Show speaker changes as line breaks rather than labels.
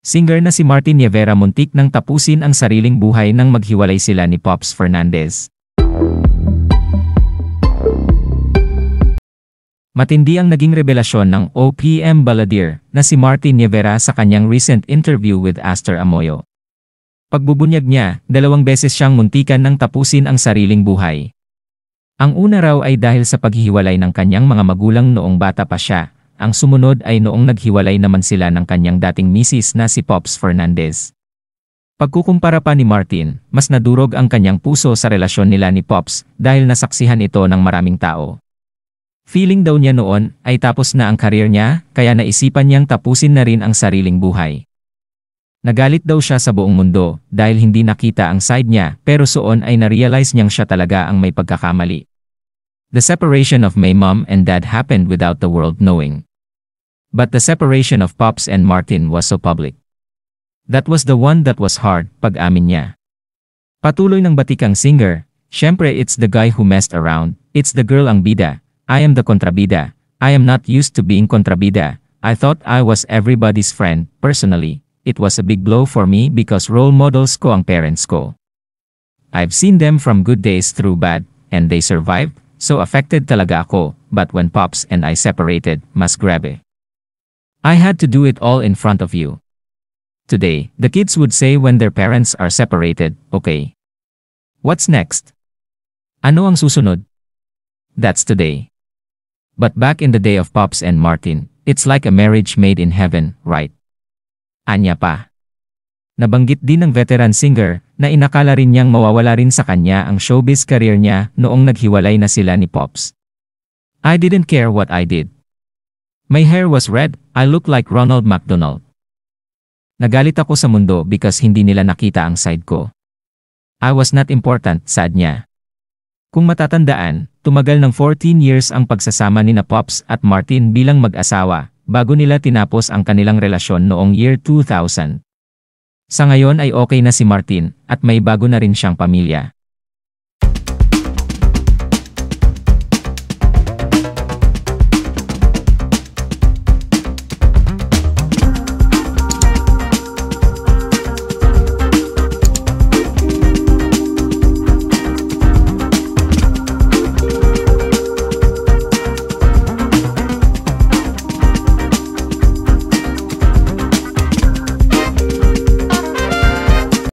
Singer na si Martin Nievera muntik nang tapusin ang sariling buhay nang maghiwalay sila ni Pops Fernandez. Matindi ang naging revelasyon ng OPM balladeer na si Martin Nievera sa kanyang recent interview with Astor Amoyo. Pagbubunyag niya, 2 beses siyang muntikan nang tapusin ang sariling buhay. Ang una raw ay dahil sa paghihiwalay ng kanyang mga magulang noong bata pa siya. Ang sumunod ay noong naghiwalay naman sila ng kanyang dating misis na si Pops Fernandez. Pagkukumpara pa ni Martin, mas nadurog ang kanyang puso sa relasyon nila ni Pops dahil nasaksihan ito ng maraming tao. Feeling daw niya noon ay tapos na ang career niya kaya naisipan niyang tapusin na rin ang sariling buhay. Nagalit daw siya sa buong mundo dahil hindi nakita ang side niya pero soon ay na-realize niyang siya talaga ang may pagkakamali. The separation of my mom and dad happened without the world knowing. But the separation of Pops and Martin was so public. That was the one that was hard, pag-amin niya. Patuloy ng batikang singer, syempre it's the guy who messed around, it's the girl ang bida, I am the kontrabida, I am not used to being kontrabida, I thought I was everybody's friend, personally, it was a big blow for me because role models ko ang parents ko. I've seen them from good days through bad, and they survived, so affected talaga ako, but when Pops and I separated, mas grabe. I had to do it all in front of you. Today, the kids would say when their parents are separated, okay. What's next? Ano ang susunod? That's today. But back in the day of Pops and Martin, it's like a marriage made in heaven, right? Anya pa. Nabanggit din ng veteran singer na inakala rin niyang mawawala rin sa kanya ang showbiz career niya noong naghiwalay na sila ni Pops. I didn't care what I did. My hair was red, I looked like Ronald McDonald. Nagalit ako sa mundo because hindi nila nakita ang side ko. I was not important, sad niya. Kung matatandaan, tumagal ng 14 years ang pagsasama ni na Pops at Martin bilang mag-asawa, bago nila tinapos ang kanilang relasyon noong year 2000. Sa ngayon ay okay na si Martin, at may bago na rin siyang pamilya.